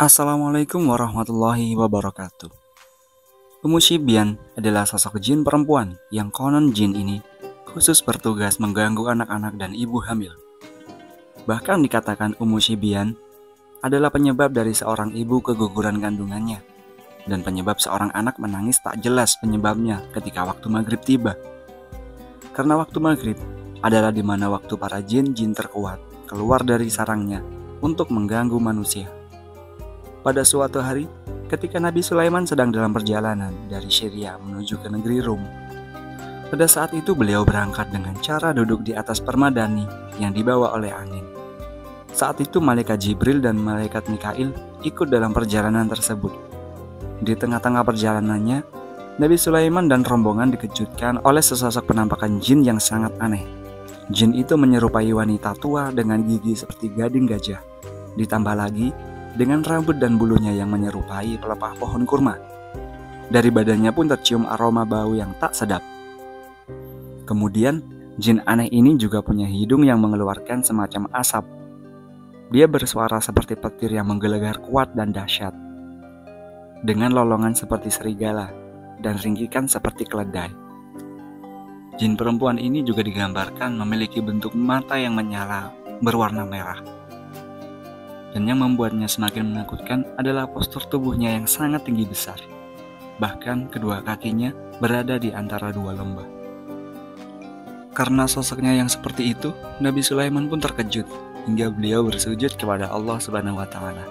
Assalamualaikum warahmatullahi wabarakatuh. Ummu Shibyan adalah sosok jin perempuan yang konon jin ini khusus bertugas mengganggu anak-anak dan ibu hamil. Bahkan dikatakan Ummu Shibyan adalah penyebab dari seorang ibu keguguran kandungannya dan penyebab seorang anak menangis tak jelas penyebabnya ketika waktu maghrib tiba. Karena waktu maghrib adalah di mana waktu para jin-jin terkuat keluar dari sarangnya untuk mengganggu manusia. Pada suatu hari, ketika Nabi Sulaiman sedang dalam perjalanan dari Syria menuju ke negeri Rum. Pada saat itu beliau berangkat dengan cara duduk di atas permadani yang dibawa oleh angin. Saat itu malaikat Jibril dan malaikat Mikail ikut dalam perjalanan tersebut. Di tengah-tengah perjalanannya, Nabi Sulaiman dan rombongan dikejutkan oleh sesosok penampakan jin yang sangat aneh. Jin itu menyerupai wanita tua dengan gigi seperti gading gajah. Ditambah lagi, dengan rambut dan bulunya yang menyerupai pelepah pohon kurma. Dari badannya pun tercium aroma bau yang tak sedap. Kemudian, jin aneh ini juga punya hidung yang mengeluarkan semacam asap. Dia bersuara seperti petir yang menggelegar kuat dan dahsyat, dengan lolongan seperti serigala dan ringkikan seperti keledai. Jin perempuan ini juga digambarkan memiliki bentuk mata yang menyala berwarna merah. Dan yang membuatnya semakin menakutkan adalah postur tubuhnya yang sangat tinggi besar. Bahkan kedua kakinya berada di antara dua lembah. Karena sosoknya yang seperti itu, Nabi Sulaiman pun terkejut hingga beliau bersujud kepada Allah Subhanahu wa Ta'ala.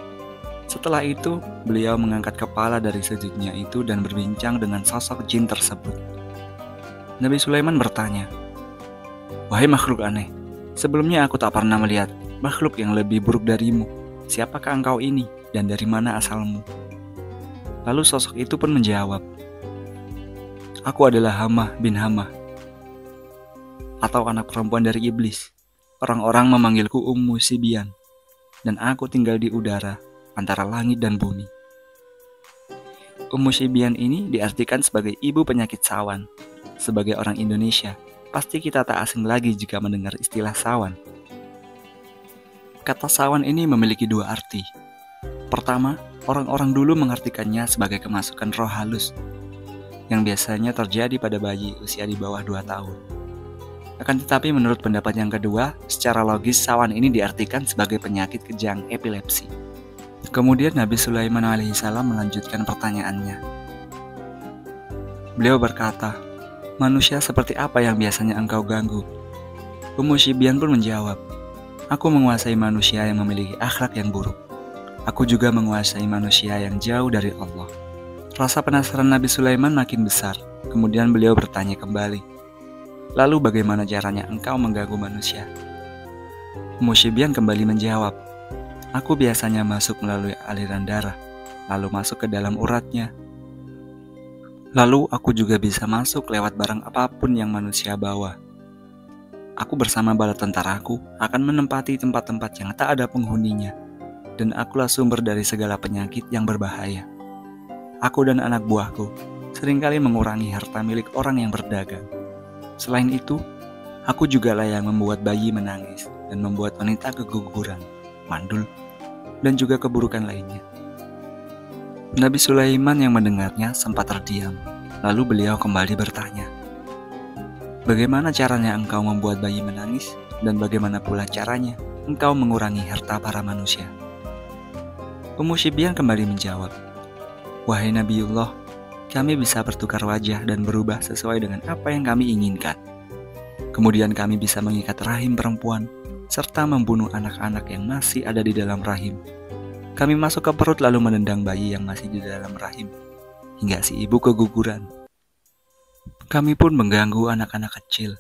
Setelah itu, beliau mengangkat kepala dari sujudnya itu dan berbincang dengan sosok jin tersebut. Nabi Sulaiman bertanya, "Wahai makhluk aneh, sebelumnya aku tak pernah melihat makhluk yang lebih buruk darimu. Siapakah engkau ini dan dari mana asalmu?" Lalu sosok itu pun menjawab, "Aku adalah Hamah bin Hamah, atau anak perempuan dari iblis. Orang-orang memanggilku Ummu Shibyan, dan aku tinggal di udara antara langit dan bumi." Ummu Shibyan ini diartikan sebagai ibu penyakit sawan. Sebagai orang Indonesia, pasti kita tak asing lagi jika mendengar istilah sawan. Kata sawan ini memiliki dua arti. Pertama, orang-orang dulu mengartikannya sebagai kemasukan roh halus, yang biasanya terjadi pada bayi usia di bawah 2 tahun. Akan tetapi menurut pendapat yang kedua, secara logis sawan ini diartikan sebagai penyakit kejang epilepsi. Kemudian Nabi Sulaiman alaihissalam melanjutkan pertanyaannya. Beliau berkata, "Manusia seperti apa yang biasanya engkau ganggu?" Ummu Shibyan pun menjawab, "Aku menguasai manusia yang memiliki akhlak yang buruk. Aku juga menguasai manusia yang jauh dari Allah." Rasa penasaran Nabi Sulaiman makin besar. Kemudian beliau bertanya kembali, "Lalu bagaimana caranya engkau mengganggu manusia?" Ummu Shibyan kembali menjawab, "Aku biasanya masuk melalui aliran darah, lalu masuk ke dalam uratnya. Lalu aku juga bisa masuk lewat barang apapun yang manusia bawa. Aku bersama bala tentaraku akan menempati tempat-tempat yang tak ada penghuninya, dan akulah sumber dari segala penyakit yang berbahaya. Aku dan anak buahku seringkali mengurangi harta milik orang yang berdagang. Selain itu, aku juga lah yang membuat bayi menangis dan membuat wanita keguguran, mandul, dan juga keburukan lainnya." Nabi Sulaiman yang mendengarnya sempat terdiam, lalu beliau kembali bertanya, "Bagaimana caranya engkau membuat bayi menangis, dan bagaimana pula caranya engkau mengurangi harta para manusia?" Ummu Shibyan kembali menjawab, "Wahai Nabiullah, kami bisa bertukar wajah dan berubah sesuai dengan apa yang kami inginkan. Kemudian kami bisa mengikat rahim perempuan, serta membunuh anak-anak yang masih ada di dalam rahim. Kami masuk ke perut lalu menendang bayi yang masih di dalam rahim, hingga si ibu keguguran. Kami pun mengganggu anak-anak kecil,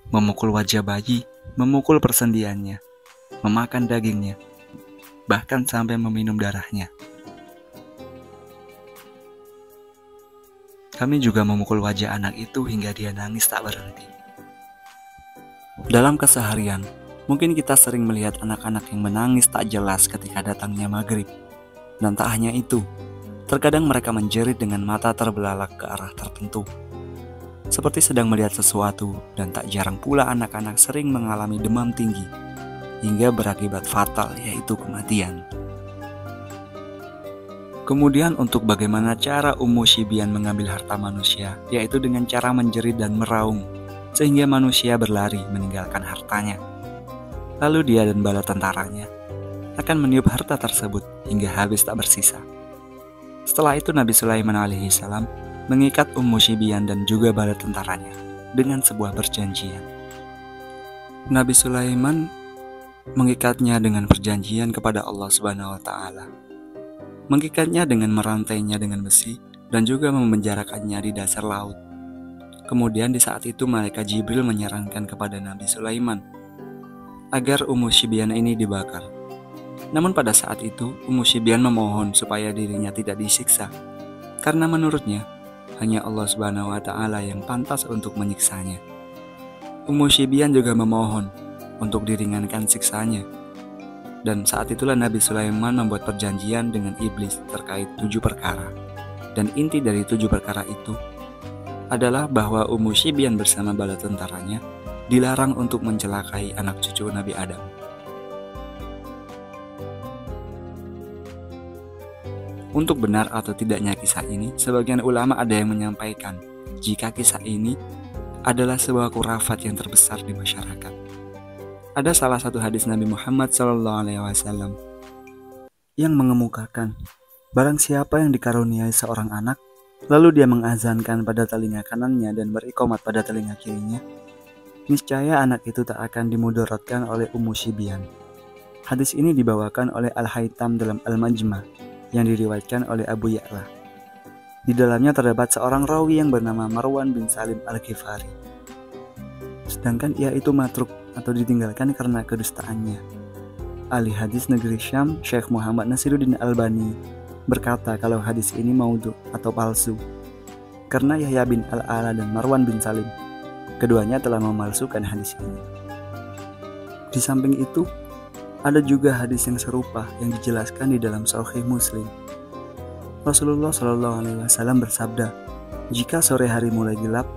memukul wajah bayi, memukul persendiannya, memakan dagingnya, bahkan sampai meminum darahnya. Kami juga memukul wajah anak itu hingga dia nangis tak berhenti." Dalam keseharian, mungkin kita sering melihat anak-anak yang menangis tak jelas ketika datangnya maghrib. Dan tak hanya itu, terkadang mereka menjerit dengan mata terbelalak ke arah tertentu, seperti sedang melihat sesuatu, dan tak jarang pula anak-anak sering mengalami demam tinggi, hingga berakibat fatal yaitu kematian. Kemudian untuk bagaimana cara Ummu Sibyan mengambil harta manusia, yaitu dengan cara menjerit dan meraung, sehingga manusia berlari meninggalkan hartanya. Lalu dia dan bala tentaranya akan meniup harta tersebut hingga habis tak bersisa. Setelah itu Nabi Sulaiman alaihissalam mengikat Ummu Sibyan dan juga bala tentaranya dengan sebuah perjanjian. Nabi Sulaiman mengikatnya dengan perjanjian kepada Allah Subhanahu wa taala. Mengikatnya dengan merantainya dengan besi dan juga memenjarakannya di dasar laut. Kemudian di saat itu malaikat Jibril menyarankan kepada Nabi Sulaiman agar Ummu Sibyan ini dibakar. Namun pada saat itu Ummu Sibyan memohon supaya dirinya tidak disiksa, karena menurutnya hanya Allah Subhanahu wa taala yang pantas untuk menyiksanya. Ummu Sibyan juga memohon untuk diringankan siksanya. Dan saat itulah Nabi Sulaiman membuat perjanjian dengan iblis terkait 7 perkara. Dan inti dari 7 perkara itu adalah bahwa Ummu Sibyan bersama bala tentaranya dilarang untuk mencelakai anak cucu Nabi Adam. Untuk benar atau tidaknya kisah ini, sebagian ulama ada yang menyampaikan jika kisah ini adalah sebuah khurafat yang terbesar di masyarakat. Ada salah satu hadis Nabi Muhammad SAW yang mengemukakan, barang siapa yang dikaruniai seorang anak, lalu dia mengazankan pada telinga kanannya dan beriqamat pada telinga kirinya, niscaya anak itu tak akan dimudaratkan oleh Ummu Sibyan. Hadis ini dibawakan oleh Al-Haytham dalam Al-Majma' yang diriwayatkan oleh Abu Ya'la. Di dalamnya terdapat seorang rawi yang bernama Marwan bin Salim Al-Ghifari. Sedangkan ia itu matruk atau ditinggalkan karena kedustaannya. Ahli hadis negeri Syam, Syekh Muhammad Nasiruddin Albani berkata kalau hadis ini maudhu atau palsu, karena Yahya bin Al-Ala dan Marwan bin Salim, keduanya telah memalsukan hadis ini. Di samping itu, ada juga hadis yang serupa yang dijelaskan di dalam Sahih Muslim. Rasulullah SAW bersabda, jika sore hari mulai gelap,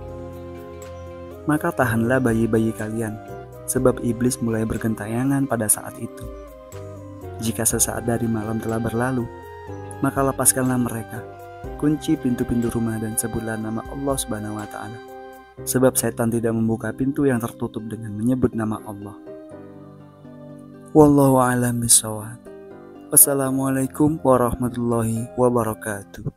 maka tahanlah bayi-bayi kalian, sebab iblis mulai bergentayangan pada saat itu. Jika sesaat dari malam telah berlalu, maka lepaskanlah mereka, kunci pintu-pintu rumah dan sebutlah nama Allah Subhanahu wa taala. Sebab setan tidak membuka pintu yang tertutup dengan menyebut nama Allah. Wallahu a'lam bishawab. Wassalamualaikum warahmatullahi wabarakatuh.